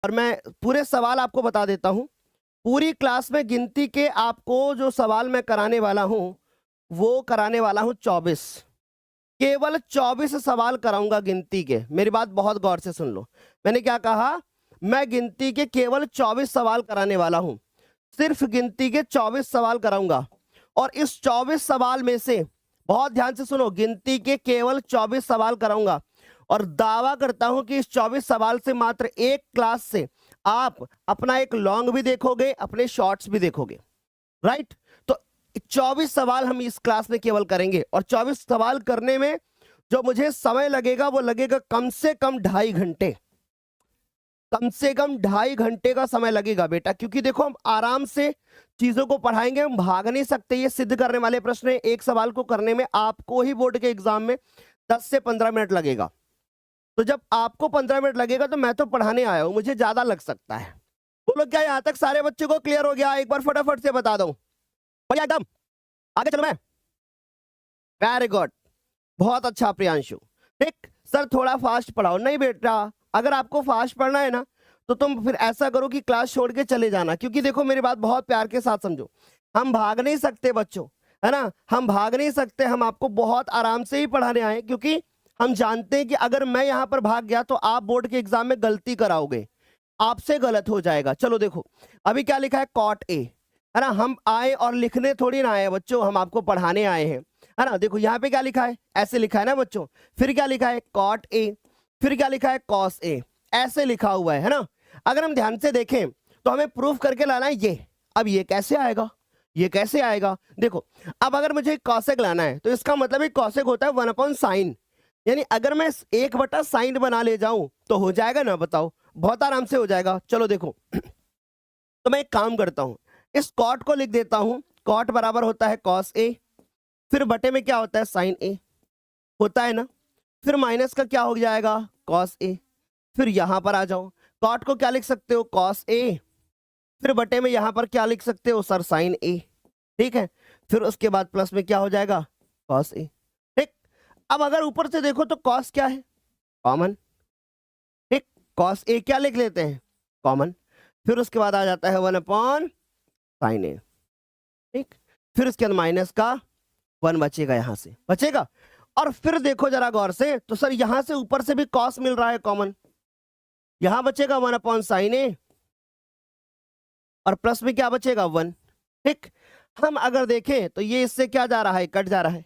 और मैं पूरे सवाल आपको बता देता हूं। पूरी क्लास में गिनती के आपको जो सवाल मैं कराने वाला हूं वो कराने वाला हूं 24। केवल 24 सवाल कराऊंगा गिनती के। मेरी बात बहुत गौर से सुन लो। मैंने क्या कहा? मैं गिनती के केवल 24 सवाल कराने वाला हूं। सिर्फ गिनती के 24 सवाल कराऊंगा। और इस 24 सवाल में से, बहुत ध्यान से सुनो, गिनती के केवल 24 सवाल कराऊंगा और दावा करता हूं कि इस 24 सवाल से मात्र एक क्लास से आप अपना एक लॉन्ग भी देखोगे, अपने शॉर्ट्स भी देखोगे। राइट? तो 24 सवाल हम इस क्लास में केवल करेंगे और 24 सवाल करने में जो मुझे समय लगेगा वो लगेगा कम से कम 2.5 घंटे। कम से कम 2.5 घंटे का समय लगेगा बेटा, क्योंकि देखो हम आराम से चीजों को पढ़ाएंगे, हम भाग नहीं सकते। ये सिद्ध करने वाले प्रश्न है। एक सवाल को करने में आपको ही बोर्ड के एग्जाम में 10 से 15 मिनट लगेगा। तो जब आपको 15 मिनट लगेगा तो मैं तो पढ़ाने आया हूं, मुझे ज्यादा लग सकता है। बोलो क्या यहां तक सारे बच्चों को क्लियर हो गया? एक बार फटाफट से बता दो। बढ़िया एकदम। आगे चलो मैं। वेरी गुड, बहुत अच्छा प्रियांशु। ठीक सर, थोड़ा फास्ट पढ़ाओ। नहीं बेटा, अगर आपको फास्ट पढ़ना है ना तो तुम फिर ऐसा करो कि क्लास छोड़ के चले जाना, क्योंकि देखो मेरी बात बहुत प्यार के साथ समझो। हम भाग नहीं सकते बच्चों, है ना? हम भाग नहीं सकते। हम आपको बहुत आराम से ही पढ़ाने आए, क्योंकि हम जानते हैं कि अगर मैं यहां पर भाग गया तो आप बोर्ड के एग्जाम में गलती कराओगे, आपसे गलत हो जाएगा। चलो देखो अभी क्या लिखा है, कॉट ए, है ना? हम आए और लिखने थोड़ी ना आए बच्चों, हम आपको पढ़ाने आए हैं, है ना? देखो यहाँ पे क्या लिखा है, ऐसे लिखा है ना बच्चों। फिर क्या लिखा है, कॉट ए। फिर क्या लिखा है, कॉस ए। ऐसे लिखा हुआ है ना? अगर हम ध्यान से देखें तो हमें प्रूफ करके लाना है ये। अब ये कैसे आएगा, ये कैसे आएगा? देखो अब अगर मुझे कॉसेक लाना है तो इसका मतलब कॉसेक होता है 1/sin। यानी अगर मैं 1/sin बना ले जाऊं तो हो जाएगा ना? बताओ, बहुत आराम से हो जाएगा। चलो देखो तो मैं एक काम करता हूं, इस कॉट को लिख देता हूं। कॉट बराबर होता है कॉस ए, फिर बटे में क्या होता है, साइन ए होता है ना? फिर माइनस का क्या हो जाएगा, कॉस ए। फिर यहां पर आ जाओ, कॉट को क्या लिख सकते हो, कॉस ए। फिर बटे में यहां पर क्या लिख सकते हो सर, साइन ए। ठीक है, फिर उसके बाद प्लस में क्या हो जाएगा, कॉस ए। ठीक, अब अगर ऊपर से देखो तो कॉस क्या है, कॉमन। ठीक, कॉस ए क्या लिख लेते हैं, कॉमन। फिर उसके बाद आ जाता है 1/sin ए। ठीक, फिर इसके बाद माइनस का 1 बचेगा, यहां से बचेगा। और फिर देखो जरा गौर से, तो सर यहां से ऊपर से भी कॉस मिल रहा है कॉमन, यहां बचेगा 1/sin ए और प्लस में क्या बचेगा, 1। ठीक, हम अगर देखें तो ये इससे क्या जा रहा है, कट जा रहा है।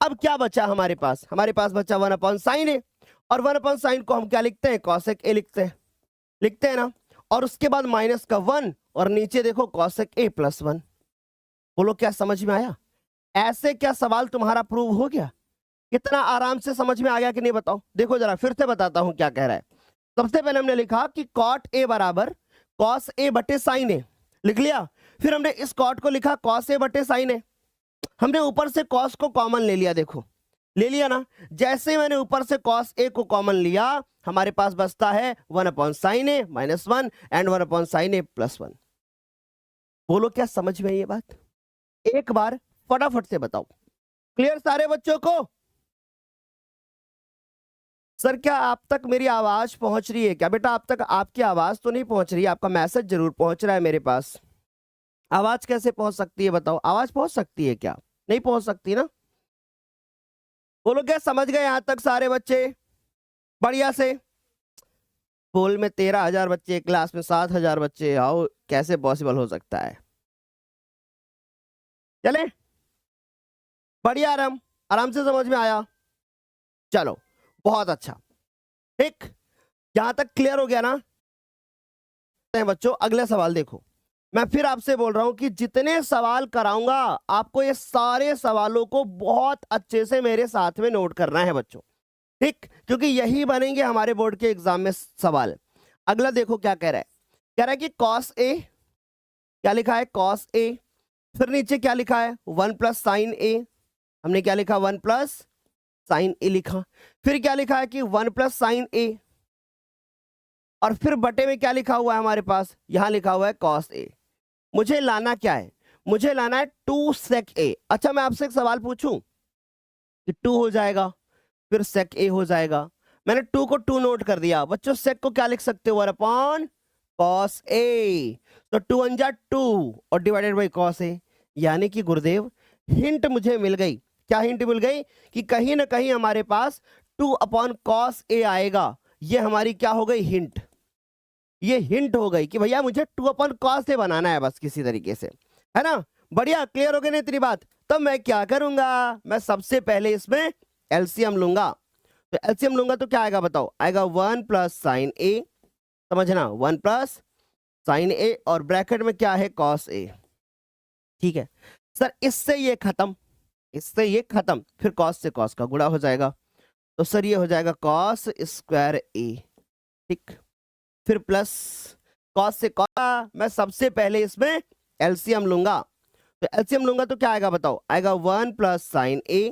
अब क्या बचा हमारे पास, हमारे पास बचा 1/sin ए। और 1/sin को हम क्या लिखते हैं, कॉसेक ए लिखते हैं ना? और उसके बाद माइनस का 1 और नीचे देखो कॉसेक ए प्लस 1। बोलो क्या समझ में आया? ऐसे क्या सवाल तुम्हारा प्रूव हो गया? कितना आराम से समझ में आ गया कि नहीं बताओ? देखो जरा फिर से बताता हूं क्या कह रहा है। सबसे पहले हमने लिखा कि कॉट ए बराबर कॉस ए बटे साइन ए, लिख लिया। फिर हमने इस कॉट को लिखा कॉस ए बटे साइन ए। हमने ऊपर से कॉस को कॉमन ले लिया, देखो ले लिया ना? जैसे मैंने ऊपर से कॉस ए को कॉमन लिया, हमारे पास बचता है 1/sin A minus 1 and 1/sin A plus 1। बोलो क्या समझ में आई ये बात? एक बार फटाफट से बताओ, क्लियर सारे बच्चों को? सर क्या आप तक मेरी आवाज पहुंच रही है क्या? बेटा आप तक आपकी आवाज तो नहीं पहुंच रही है, आपका मैसेज जरूर पहुंच रहा है मेरे पास। आवाज कैसे पहुंच सकती है बताओ? आवाज पहुंच सकती है क्या? नहीं पहुंच सकती ना? बोलो क्या समझ गए यहां तक सारे बच्चे बढ़िया से? स्कूल में 13,000 बच्चे, क्लास में 7,000 बच्चे, आओ कैसे पॉसिबल हो सकता है? चले बढ़िया, आराम आराम से समझ में आया? चलो बहुत अच्छा। ठीक, यहां तक क्लियर हो गया ना बच्चों? अगले सवाल देखो। मैं फिर आपसे बोल रहा हूं कि जितने सवाल कराऊंगा आपको ये सारे सवालों को बहुत अच्छे से मेरे साथ में नोट करना है बच्चों। ठीक, क्योंकि यही बनेंगे हमारे बोर्ड के एग्जाम में सवाल। अगला देखो क्या कह रहा है, कह रहा है कि कॉस ए, क्या लिखा है, कॉस ए। फिर नीचे क्या लिखा है, 1/sin ए। हमने क्या लिखा, 1/sin ए लिखा। फिर क्या लिखा है कि 1/sin ए और फिर बटे में क्या लिखा हुआ है हमारे पास, यहां लिखा हुआ है कॉस ए। मुझे लाना क्या है, मुझे लाना है 2 sec ए। अच्छा मैं आपसे एक सवाल पूछूं कि 2 हो जाएगा, फिर sec ए हो जाएगा, मैंने 2 को 2 नोट कर दिया। बच्चों सेक को क्या लिख सकते हो, 1 cos A, तो 2 1 जा 2 और डिवाइडेड बाई cos A। यानी कि गुरुदेव हिंट मुझे मिल गई। क्या हिंट मिल गई? कि कहीं ना कहीं हमारे पास 2 अपॉन cos A आएगा। ये हमारी क्या हो गई, हिंट। ये हिंट हो गई कि भैया मुझे 2 अपॉन cos A बनाना है बस किसी तरीके से, है ना। बढ़िया, क्लियर हो गई ना इतनी बात। तो मैं क्या करूंगा, मैं सबसे पहले इसमें एलसीएम लूंगा। तो एलसीएम लूंगा तो क्या आएगा बताओ, आएगा 1 प्लस साइन ए, समझना 1 प्लस साइन ए और ब्रैकेट में क्या है cos A। ठीक है सर, इससे ये खत्म, इससे ये खत्म, फिर cos से cos का गुणा हो जाएगा। तो सर ये हो जाएगा cos स्क्वायर A, ठीक। फिर प्लस cos से cos, मैं सबसे पहले इसमें एलसीएम लूंगा। तो एलसीएम लूंगा तो क्या आएगा बताओ, आएगा 1 प्लस साइन ए,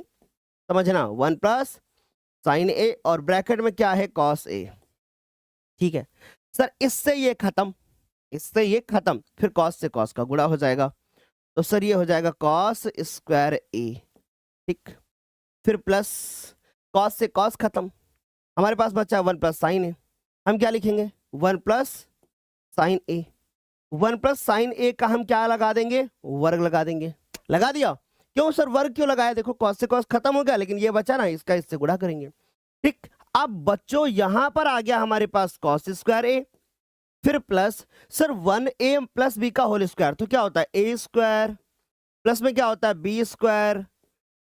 समझना 1 प्लस साइन ए और ब्रैकेट में क्या है cos A। ठीक है सर, इससे ये खत्म, इससे ये खत्म, फिर cos से cos का गुणा हो जाएगा। तो सर ये हो जाएगा cos स्क्वायर A, ठीक। फिर प्लस cos से cos खत्म, हमारे पास बचा 1 प्लस साइन ए। हम क्या लिखेंगे, 1 प्लस साइन ए। 1 प्लस साइन ए का हम क्या लगा देंगे, वर्ग लगा देंगे। लगा दिया। क्यों सर वर्ग क्यों लगाया, देखो cos से cos खत्म हो गया, लेकिन ये बचा ना, इसका इससे गुणा करेंगे। ठीक, अब बच्चों यहां पर आ गया हमारे पास cos स्क्वायर ए, फिर plus sir 1a plus B का होल स्क्वायर, तो क्या होता है ए स्क्वायर, प्लस में क्या होता है बी स्क्वायर,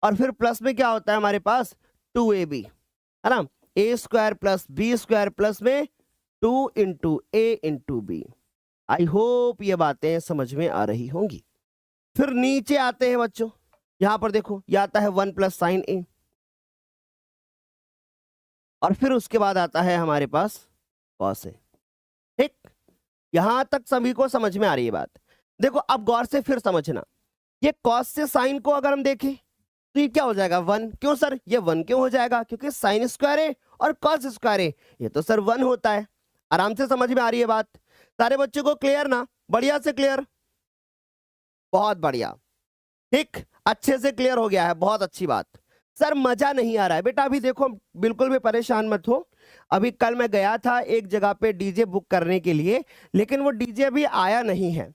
और फिर प्लस में क्या होता है हमारे पास 2ab, है ना। A square plus b square plus में 2 into a into b. I hope ये बातें समझ में आ रही होंगी। फिर नीचे आते हैं बच्चों, यहां पर देखो ये आता है 1 प्लस साइन ए, और फिर उसके बाद आता है हमारे पास cos A। ठीक, यहां तक सभी को समझ में आ रही है बात। देखो अब गौर से फिर समझना, ये cos से साइन को अगर हम देखें तो ये क्या हो जाएगा 1। क्यों सर ये 1 क्यों हो जाएगा, क्योंकि साइन स्क्वायर है और cos स्क्वायर है, ये तो सर 1 होता है। आराम से समझ में आ रही है बात, सारे बच्चों को क्लियर ना, बढ़िया से क्लियर, बहुत बढ़िया, ठीक, अच्छे से क्लियर हो गया है, बहुत अच्छी बात। सर मजा नहीं आ रहा है बेटा, अभी देखो बिल्कुल भी परेशान मत हो। अभी कल मैं गया था एक जगह पे डीजे बुक करने के लिए, लेकिन वो डीजे अभी आया नहीं है।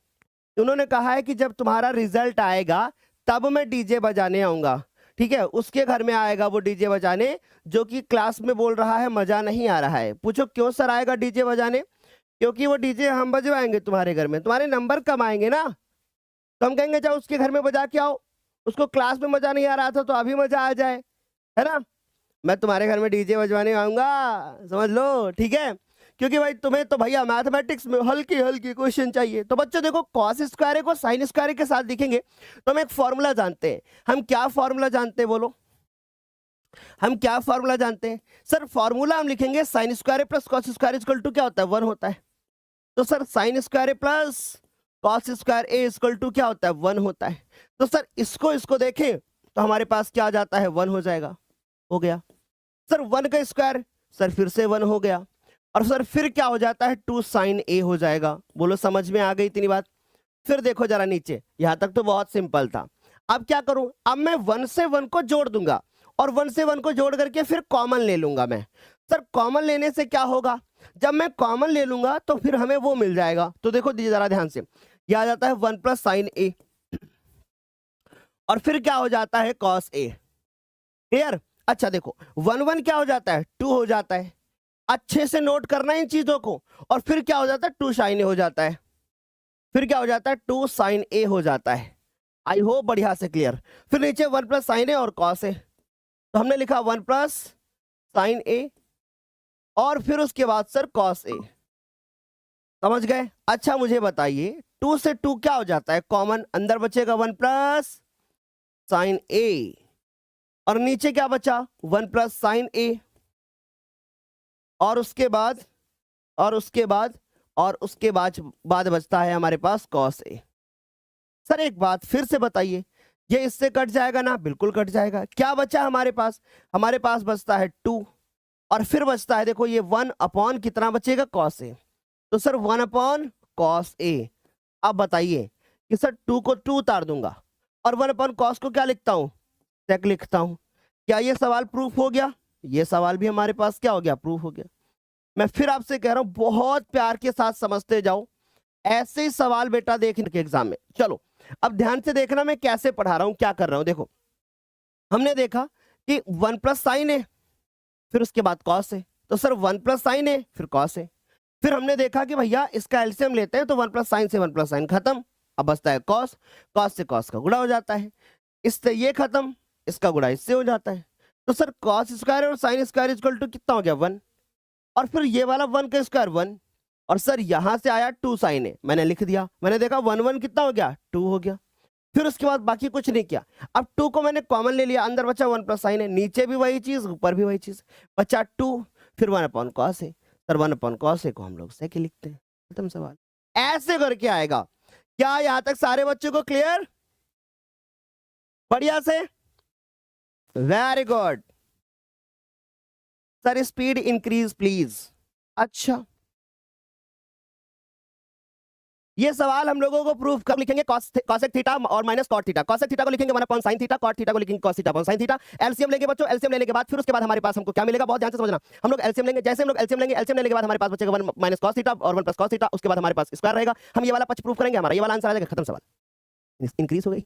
उन्होंने कहा है कि जब तुम्हारा रिजल्ट आएगा तब मैं डीजे बजाने आऊंगा। ठीक है, उसके घर में आएगा वो डीजे बजाने, जो कि क्लास में बोल रहा है मजा नहीं आ रहा है। पूछो क्यों सर आएगा डीजे बजाने, क्योंकि वो डीजे हम बजवाएंगे तुम्हारे घर में, तुम्हारे नंबर कम आएंगे ना, तो हम कहेंगे जाओ उसके घर में बजा के आओ। उसको क्लास में मजा नहीं आ रहा था तो अभी मजा आ जाए, है ना। मैं तुम्हारे घर में डीजे बजवाने आऊंगा, समझ लो, ठीक है। क्योंकि भाई तुम्हें तो भैया मैथमेटिक्स में हल्की हल्की क्वेश्चन चाहिए। तो बच्चों देखो cos स्क्वायर को साइन स्क्वायर के साथ लिखेंगे तो हम एक फॉर्मूला जानते हैं। हम क्या फॉर्मूला जानते हैं बोलो, हम क्या फॉर्मूला जानते हैं सर? फॉर्मूला हम लिखेंगे sine square plus cos square equal to क्या होता है 1 होता है। तो sir sine square plus cos square A equal to क्या होता है 1 होता है। तो सर इसको देखें तो हमारे पास क्या आ जाता है 1 हो जाएगा, हो गया। सर 1 का स्क्वायर सर फिर से 1 हो गया, और सर फिर क्या हो जाता है 2 साइन ए हो जाएगा। बोलो समझ में आ गई इतनी बात? फिर देखो जरा नीचे, यहां तक तो बहुत सिंपल था। अब क्या करूं, अब मैं 1 से 1 को जोड़ दूंगा और 1 से 1 को जोड़ करके फिर कॉमन ले लूंगा मैं। सर कॉमन लेने से क्या होगा, जब मैं कॉमन ले लूंगा तो फिर हमें वो मिल जाएगा। तो देखो दीजिए जरा ध्यान से, यह आ जाता है 1 प्लस साइन ए, और फिर क्या हो जाता है कॉस ए। क्लियर? अच्छा देखो 1 1 क्या हो जाता है 2 हो जाता है, अच्छे से नोट करना इन चीजों को। और फिर क्या हो जाता है 2 साइन ए हो जाता है, फिर क्या हो जाता है 2 साइन ए हो जाता है। आई होप बढ़िया से क्लियर। फिर नीचे 1 प्लस साइन ए और कॉस ए, तो हमने लिखा 1 प्लस साइन ए और फिर उसके बाद सर कॉस ए। समझ गए? अच्छा मुझे बताइए 2 से 2 क्या हो जाता है कॉमन, अंदर बचेगा 1 प्लस साइन ए, और नीचे क्या बचा 1 प्लस साइन ए, और उसके बाद बाद बचता है हमारे पास कॉस ए। सर एक बात फिर से बताइए, ये इससे कट जाएगा ना? बिल्कुल कट जाएगा। क्या बचा हमारे पास? हमारे पास बचता है 2, और फिर बचता है देखो ये 1 अपॉन कितना बचेगा कॉस ए। तो सर 1 अपॉन कॉस ए। अब बताइए कि सर 2 को 2 उतार दूंगा और 1 अपॉन कॉस को क्या लिखता हूं, सेक लिखता हूं। क्या ये सवाल प्रूफ हो गया? ये सवाल भी हमारे पास क्या हो गया, प्रूव हो गया। मैं फिर आपसे कह रहा हूं बहुत प्यार के साथ समझते जाओ, ऐसे ही सवाल बेटा देखने के एग्जाम में। चलो अब ध्यान से देखना मैं कैसे पढ़ा रहा हूं, क्या कर रहा हूं। देखो हमने देखा कि 1 प्लस साइन है, फिर उसके बाद कॉस है, तो सर 1 प्लस साइन है फिर कॉस है। फिर हमने देखा कि भैया इसका एलसीएम लेते हैं तो 1 प्लस साइन से 1 प्लस साइन खत्म, अब बचता है कॉस, कॉस से कॉस का गुणा हो जाता है, इससे ये खत्म, इसका गुणा इससे हो जाता है। तो सर कॉस स्क्वायर और साइन स्क्वायर इक्वल टू कितना हो गया 1, और फिर ये वाला 1 का स्क्वायर 1, और सर यहां से आया 2 साइन है, मैंने लिख दिया, मैंने देखा 1 1 कितना हो गया 2 हो गया। फिर उसके बाद बाकी कुछ नहीं किया, अब 2 को मैंने कॉमन ले लिया, अंदर बचा 1 प्लस साइन है, नीचे भी वही चीज ऊपर भी वही चीज, बचा 2, फिर 1 अपॉन कॉस है, सर 1 अपॉन कॉस है को हम लोग सेक लिखते हैं, खत्म सवाल। ऐसे करके आएगा। क्या यहां तक सारे बच्चों को क्लियर, बढ़िया से, very good. Sir speed increase please. अच्छा ये सवाल हम लोगों को प्रूफ कर लिखेंगे, cosec थीटा और minus cot theta, cosec theta को लिखेंगे 1 upon sin theta, cot theta को लिखेंगे cos theta upon sin theta. LCM लेंगे बच्चों, एलसीएम लेने के बाद फिर उसके बाद हमारे पास हमको क्या मिलेगा, बहुत ध्यान से समझना। हम लोग एलसीएम लेंगे, जैसे हम लोग एलसीएम लेंगे, एलसीएम लेने के बाद हमारे पास बचेगा 1 माइनस cos थीटा और 1 प्लस cos थीटा, उसके बाद हमारे पास स्क्वायर रहेगा, हम ये वाला पक्ष प्रूफ करेंगे, हमारा ये वाला आंसर आ जाएगा, खत्म सवाल, इंक्रीज हो गई।